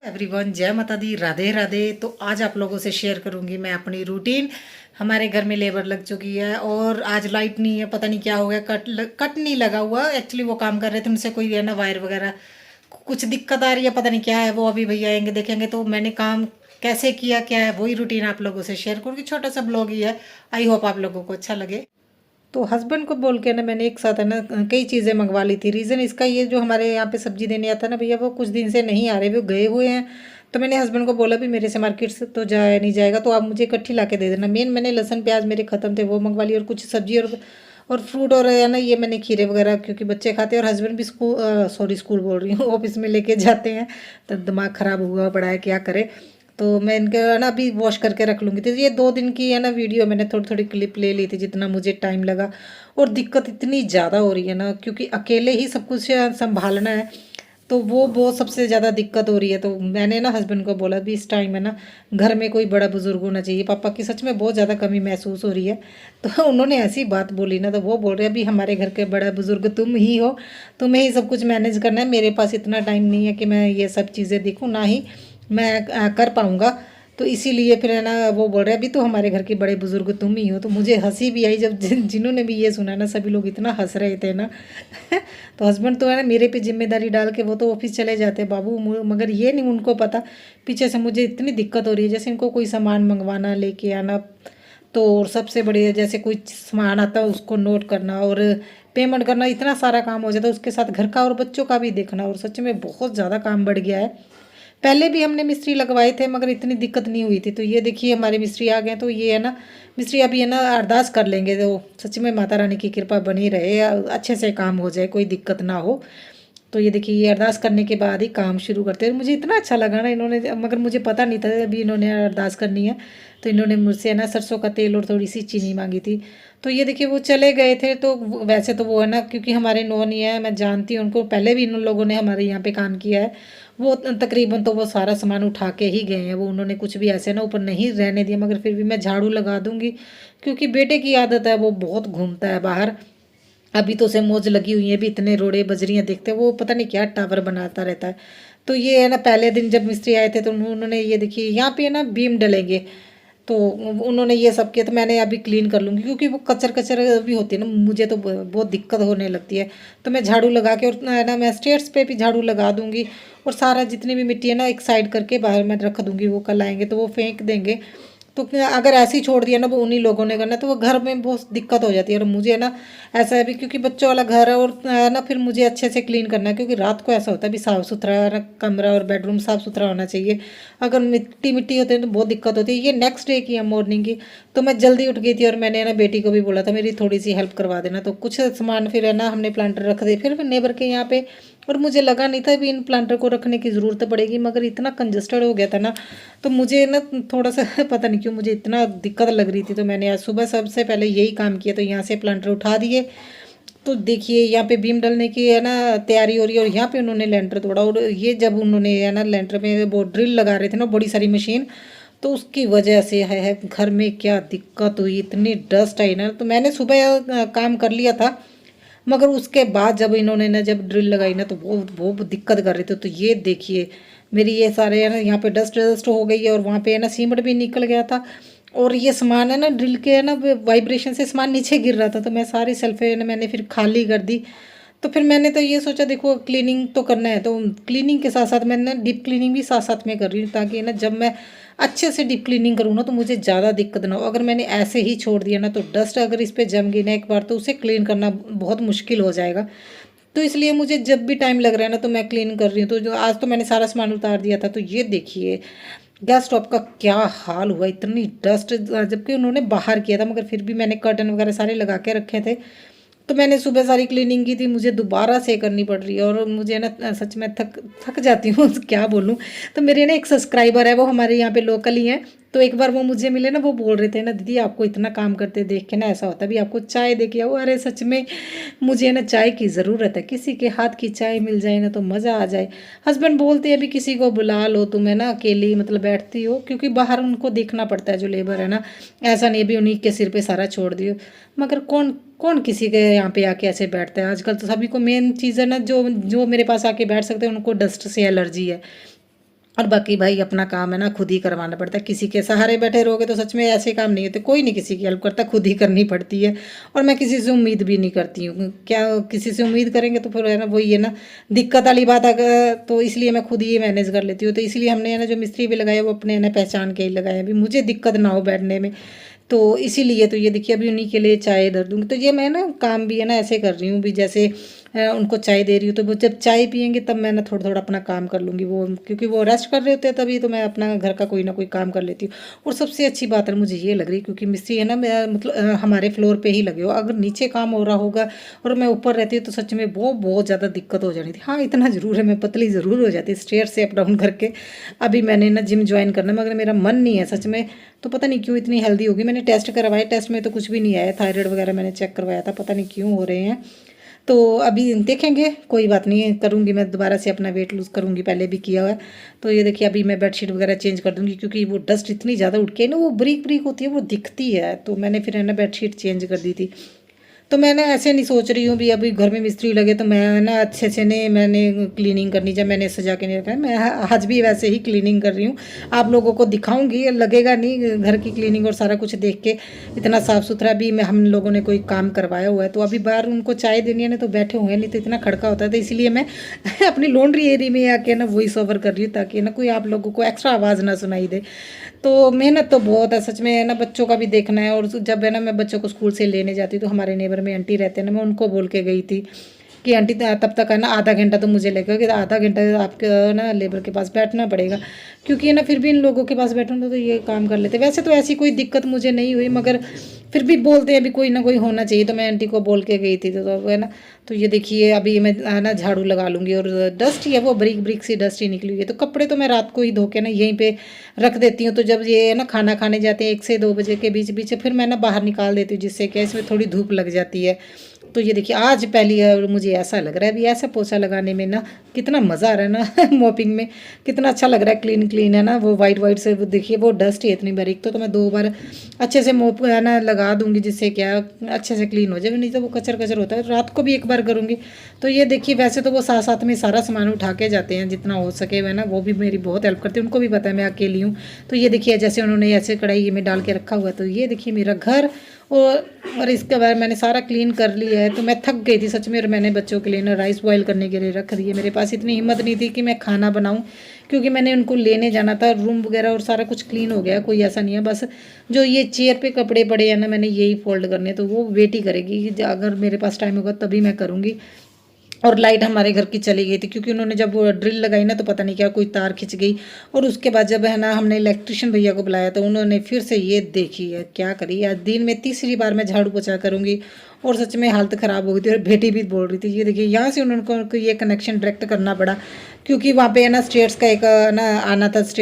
Everyone, जय माता दी, राधे राधे। तो आज आप लोगों से शेयर करूंगी मैं अपनी रूटीन। हमारे घर में लेबर लग चुकी है और आज लाइट नहीं है, पता नहीं क्या हो गया। कट नहीं लगा हुआ, एक्चुअली वो काम कर रहे थे, उनसे कोई है ना वायर वगैरह कुछ दिक्कत आ रही है, पता नहीं क्या है। वो अभी भैया आएंगे देखेंगे। तो मैंने काम कैसे किया, क्या है, वही रूटीन आप लोगों से शेयर करूँगी। छोटा सा ब्लॉग ही है, आई होप आप लोगों को अच्छा लगे। तो हस्बैंड को बोल के ना मैंने एक साथ है ना कई चीज़ें मंगवा ली थी। रीज़न इसका ये, जो हमारे यहाँ पे सब्जी देने आता है ना भैया, वो कुछ दिन से नहीं आ रहे, वो गए हुए हैं। तो मैंने हस्बैंड को बोला भी मेरे से मार्केट से तो जाया नहीं जाएगा, तो आप मुझे इकट्ठी ला के दे देना। मेन मैंने लहसुन प्याज मेरे ख़त्म थे, वो मंगवा ली, और कुछ सब्जी और फ्रूट और है ना ये मैंने खीरे वगैरह, क्योंकि बच्चे खाते हैं और हस्बैंड भी स्कूल बोल रही हूँ ऑफिस में लेके जाते हैं। तो दिमाग ख़राब हुआ पड़ा है, क्या करे। तो मैं इनके है ना अभी वॉश करके रख लूँगी। तो ये 2 दिन की है ना वीडियो मैंने थोड़ी थोड़ी क्लिप ले ली थी, जितना मुझे टाइम लगा। और दिक्कत इतनी ज़्यादा हो रही है ना, क्योंकि अकेले ही सब कुछ संभालना है। तो वो सबसे ज़्यादा दिक्कत हो रही है। तो मैंने ना हस्बैंड को बोला भी इस टाइम है ना घर में कोई बड़ा बुजुर्ग होना चाहिए। पापा की सच में बहुत ज़्यादा कमी महसूस हो रही है। तो उन्होंने ऐसी बात बोली ना, तो वो बोल रहे हैं अभी हमारे घर के बड़ा बुजुर्ग तुम ही हो, तुम्हें ही सब कुछ मैनेज करना है। मेरे पास इतना टाइम नहीं है कि मैं ये सब चीज़ें देखूँ, ना ही मैं कर पाऊँगा। तो इसीलिए फिर है ना वो बोल रहे हैं अभी तो हमारे घर के बड़े बुजुर्ग तुम ही हो। तो मुझे हंसी भी आई जब जिन्होंने भी ये सुना ना, सभी लोग इतना हंस रहे थे ना। तो हस्बैंड तो है ना मेरे पे जिम्मेदारी डाल के वो तो ऑफिस चले जाते हैं बाबू, मगर ये नहीं उनको पता पीछे से मुझे इतनी दिक्कत हो रही है। जैसे इनको कोई सामान मंगवाना, लेके आना, तो और सबसे बड़ी है जैसे कोई सामान आता है उसको नोट करना और पेमेंट करना, इतना सारा काम हो जाता है। उसके साथ घर का और बच्चों का भी देखना, और सच में बहुत ज़्यादा काम बढ़ गया है। पहले भी हमने मिस्त्री लगवाए थे मगर इतनी दिक्कत नहीं हुई थी। तो ये देखिए हमारे मिस्त्री आ गए। तो ये है ना मिस्त्री अभी है ना अरदास कर लेंगे, तो सच में माता रानी की कृपा बनी रहे, अच्छे से काम हो जाए, कोई दिक्कत ना हो। तो ये देखिए ये अरदास करने के बाद ही काम शुरू करते हैं। मुझे इतना अच्छा लगा ना इन्होंने, मगर मुझे पता नहीं था अभी इन्होंने अरदास करनी है। तो इन्होंने मुझसे ना सरसों का तेल और थोड़ी सी चीनी मांगी थी। तो ये देखिए वो चले गए थे। तो वैसे तो वो है ना क्योंकि हमारे नॉन ही है, मैं जानती हूँ उनको, पहले भी इन लोगों ने हमारे यहाँ पे काम किया है। वो तकरीबन तो वो सारा सामान उठा के ही गए हैं। वो उन्होंने कुछ भी ऐसे ना ऊपर नहीं रहने दिया, मगर फिर भी मैं झाड़ू लगा दूंगी, क्योंकि बेटे की आदत है, वो बहुत घूमता है बाहर। अभी तो उसे मौज लगी हुई है, भी इतने रोड़े बजरियाँ देखते हैं, वो पता नहीं क्या टावर बनाता रहता है। तो ये है ना पहले दिन जब मिस्त्री आए थे तो उन्होंने ये देखिए यहाँ पे है ना बीम डलेंगे, तो उन्होंने ये सब किया। तो मैंने अभी क्लीन कर लूँगी, क्योंकि वो कचर कचर भी होती है ना, मुझे तो बहुत दिक्कत होने लगती है। तो मैं झाड़ू लगा के, और है ना मैं स्टेयर्स पे भी झाड़ू लगा दूँगी। और सारा जितनी भी मिट्टी है ना एक साइड करके बाहर में रख दूँगी, वो कल आएंगे तो वो फेंक देंगे। तो अगर ऐसे ही छोड़ दिया ना वो उन्हीं लोगों ने करना, तो वो घर में बहुत दिक्कत हो जाती है। और मुझे ना ऐसा है भी क्योंकि बच्चों वाला घर है, और ना फिर मुझे अच्छे से क्लीन करना है, क्योंकि रात को ऐसा होता है भी साफ़ सुथरा ना कमरा और बेडरूम साफ़ सुथरा होना चाहिए। अगर मिट्टी मिट्टी होते हैं तो बहुत दिक्कत होती है। ये नेक्स्ट डे की है मॉर्निंग की। तो मैं जल्दी उठ गई थी, और मैंने ना बेटी को भी बोला था मेरी थोड़ी सी हेल्प करवा देना। तो कुछ सामान फिर है ना हमने प्लांटर रख दिए फिर नेबर के यहाँ पे। और मुझे लगा नहीं था भी इन प्लांटर को रखने की ज़रूरत पड़ेगी, मगर इतना कंजस्टेड हो गया था ना, तो मुझे ना थोड़ा सा पता नहीं क्यों मुझे इतना दिक्कत लग रही थी। तो मैंने आज सुबह सबसे पहले यही काम किया। तो यहाँ से प्लांटर उठा दिए। तो देखिए यहाँ पे बीम डलने की है ना तैयारी हो रही है, और यहाँ पे उन्होंने लेंटर तोड़ा। और ये जब उन्होंने है ना लेंटर में वो ड्रिल लगा रहे थे ना बड़ी सारी मशीन, तो उसकी वजह से है घर में क्या दिक्कत हुई, इतनी डस्ट आई ना। तो मैंने सुबह काम कर लिया था, मगर उसके बाद जब इन्होंने ना जब ड्रिल लगाई ना, तो वो दिक्कत कर रहे थे। तो ये देखिए मेरी ये सारे है ना यहाँ पे डस्ट डस्ट हो गई है, और वहाँ पे है ना सीमेंट भी निकल गया था। और ये सामान है ना ड्रिल के है ना वाइब्रेशन से सामान नीचे गिर रहा था। तो मैं सारी सेल्फे ना मैंने फिर खाली कर दी। तो फिर मैंने तो ये सोचा देखो क्लीनिंग तो करना है, तो क्लीनिंग के साथ साथ मैंने डीप क्लीनिंग भी साथ साथ में कर रही हूँ, ताकि ना जब मैं अच्छे से डीप क्लीनिंग करूँ ना तो मुझे ज़्यादा दिक्कत ना हो। अगर मैंने ऐसे ही छोड़ दिया ना, तो डस्ट अगर इस पर जम गई ना एक बार, तो उसे क्लीन करना बहुत मुश्किल हो जाएगा। तो इसलिए मुझे जब भी टाइम लग रहा है ना, तो मैं क्लीन कर रही हूँ। तो जो आज तो मैंने सारा सामान उतार दिया था। तो ये देखिए गैस स्टोव का क्या हाल हुआ, इतनी डस्ट, जबकि उन्होंने बाहर किया था, मगर फिर भी मैंने कर्टन वगैरह सारे लगा के रखे थे। तो मैंने सुबह सारी क्लीनिंग की थी, मुझे दोबारा से करनी पड़ रही है। और मुझे ना सच में थक थक जाती हूँ क्या बोलूँ। तो मेरे ना एक सब्सक्राइबर है, वो हमारे यहाँ पे लोकल ही है। तो एक बार वो मुझे मिले ना, वो बोल रहे थे ना दीदी आपको इतना काम करते देख के ना ऐसा होता है भी आपको चाय दे के आओ। अरे सच में मुझे ना चाय की ज़रूरत है, किसी के हाथ की चाय मिल जाए ना तो मज़ा आ जाए। हस्बैंड बोलते हैं अभी किसी को बुला लो, तुम्हें ना अकेली मतलब बैठती हो, क्योंकि बाहर उनको देखना पड़ता है जो लेबर है ना। ऐसा नहीं भी उन्हीं के सिर पे सारा छोड़ दियो। मगर कौन कौन किसी के यहाँ पे आके ऐसे बैठता है। आजकल तो सभी को मेन चीज़ है ना, जो जो मेरे पास आके बैठ सकते हैं उनको डस्ट से एलर्जी है। और बाकी भाई अपना काम है ना खुद ही करवाना पड़ता है। किसी के सहारे बैठे रहोगे तो सच में ऐसे काम नहीं होते, कोई नहीं किसी की हेल्प करता, खुद ही करनी पड़ती है। और मैं किसी से उम्मीद भी नहीं करती हूँ, क्या किसी से उम्मीद करेंगे तो फिर है ना वही है ना दिक्कत वाली बात। अगर तो इसलिए मैं खुद ही मैनेज कर लेती हूँ। तो इसलिए हमने है ना जो मिस्त्री भी लगाया वो अपने है ना पहचान के ही लगाए, अभी मुझे दिक्कत ना हो बैठने में। तो इसीलिए तो ये देखिए अभी उन्हीं के लिए चाय धर दूँगी। तो ये मैं ना काम भी है ना ऐसे कर रही हूँ भी, जैसे उनको चाय दे रही हूँ तो वो जब चाय पियेंगे तब मैं ना थोड़ा थोड़ा अपना काम कर लूँगी, वो क्योंकि वो रेस्ट कर रहे होते हैं तभी तो मैं अपना घर का कोई ना कोई काम कर लेती हूँ। और सबसे अच्छी बात है मुझे ये लग रही, क्योंकि मिस्त्री है ना मैं मतलब हमारे फ्लोर पे ही लगे हो, अगर नीचे काम हो रहा होगा और मैं ऊपर रहती हूँ तो सच में वो बहुत ज़्यादा दिक्कत हो जानी थी। हाँ इतना ज़रूर है मैं पतली ज़रूर हो जाती स्टेयर से अप डाउन करके। अभी मैंने ना जिम ज्वाइन करना मगर मेरा मन नहीं है सच में। तो पता नहीं क्यों इतनी हेल्दी होगी, मैंने टेस्ट करवाए, टेस्ट में तो कुछ भी नहीं आया, थायराइड वगैरह मैंने चेक करवाया था, पता नहीं क्यों हो रहे हैं। तो अभी देखेंगे, कोई बात नहीं है, करूँगी मैं दोबारा से अपना वेट लूज़ करूँगी, पहले भी किया हुआ है। तो ये देखिए अभी मैं बेडशीट वगैरह चेंज कर दूँगी, क्योंकि वो डस्ट इतनी ज़्यादा उठ के ना वो ब्रीक ब्रीक होती है वो दिखती है, तो मैंने फिर है ना बेडशीट चेंज कर दी थी। तो मैंने ऐसे नहीं सोच रही हूँ भी अभी घर में मिस्त्री लगे तो मैं ना अच्छे से नहीं मैंने क्लीनिंग करनी, जब मैंने सजा के नहीं रखा है, मैं आज भी वैसे ही क्लीनिंग कर रही हूँ। आप लोगों को दिखाऊंगी, लगेगा नहीं घर की क्लीनिंग और सारा कुछ देख के इतना साफ़ सुथरा भी मैं हम लोगों ने कोई काम करवाया हुआ है। तो अभी बाहर उनको चाय देनी है ना तो बैठे हुए हैं, नहीं तो इतना खड़का होता है, तो इसलिए मैं अपनी लॉन्ड्री एरिया में आके ना वॉइस ओवर कर रही हूँ, ताकि ना कोई आप लोगों को एक्स्ट्रा आवाज़ ना सुनाई दे। तो मेहनत तो बहुत है सच में, है ना बच्चों का भी देखना है। और जब है ना मैं बच्चों को स्कूल से लेने जाती हूँ तो हमारे नेबर में आंटी रहते हैं ना, मैं उनको बोल के गई थी कि आंटी तब तक है ना आधा घंटा तो मुझे लगेगा, कि आधा घंटा आपके ना लेबर के पास बैठना पड़ेगा, क्योंकि है ना फिर भी इन लोगों के पास बैठूंगा तो ये काम कर लेते। वैसे तो ऐसी कोई दिक्कत मुझे नहीं हुई, मगर फिर भी बोलते हैं अभी कोई ना कोई होना चाहिए, तो मैं आंटी को बोल के गई थी। तो है ना, तो ये देखिए अभी मैं है ना झाड़ू लगा लूँगी, और डस्ट ही है वो ब्रिक ब्रिक सी डस्ट ही निकली हुई है। तो कपड़े तो मैं रात को ही धो के ना यहीं पे रख देती हूँ, तो जब ये है ना खाना खाने जाते हैं 1 से 2 बजे के बीच बीच फिर मैं ना बाहर निकाल देती हूँ, जिससे क्या इसमें थोड़ी धूप लग जाती है। तो ये देखिए आज पहली है, मुझे ऐसा लग रहा है अभी ऐसा पोछा लगाने में ना कितना मज़ा आ रहा है ना मॉपिंग में कितना अच्छा लग रहा है, क्लीन क्लीन है ना, वो वाइट वाइट से वो देखिए वो डस्ट है इतनी बारीक। तो मैं 2 बार अच्छे से मोप है ना लगा दूंगी, जिससे क्या अच्छे से क्लीन हो जाए, नहीं तो वो कचर कचर होता है। रात को भी एक बार करूँगी। तो ये देखिए वैसे तो वो साथ साथ में सारा सामान उठा के जाते हैं जितना हो सके, है ना वो भी मेरी बहुत हेल्प करते हैं, उनको भी पता है मैं अकेली हूँ। तो ये देखिए जैसे उन्होंने ऐसे कढ़ाई में डाल के रखा हुआ है, तो ये देखिए मेरा घर। और इसके बाद मैंने सारा क्लीन कर लिया है। तो मैं थक गई थी सच में, और मैंने बच्चों के लिए ना राइस बॉईल करने के लिए रख दिए, मेरे पास इतनी हिम्मत नहीं थी कि मैं खाना बनाऊं, क्योंकि मैंने उनको लेने जाना था। रूम वगैरह और सारा कुछ क्लीन हो गया, कोई ऐसा नहीं है, बस जो ये चेयर पे कपड़े पड़े हैं ना मैंने यही फोल्ड करने, तो वो वेट ही करेगी कि अगर मेरे पास टाइम होगा तभी मैं करूँगी। और लाइट हमारे घर की चली गई थी, क्योंकि उन्होंने जब वो ड्रिल लगाई ना तो पता नहीं क्या कोई तार खिंच गई। और उसके बाद जब है ना हमने इलेक्ट्रिशियन भैया को बुलाया तो उन्होंने फिर से ये देखी है क्या करी, आज दिन में तीसरी बार मैं झाड़ू पोछा करूँगी। और सच में हालत ख़राब हो गई थी, और बेटी भी बोल रही थी। ये देखिए यहाँ से उनको ये कनेक्शन डायरेक्ट करना पड़ा, क्योंकि वहाँ पे है ना स्टेयर्स का एक ना आना था, स्टेयर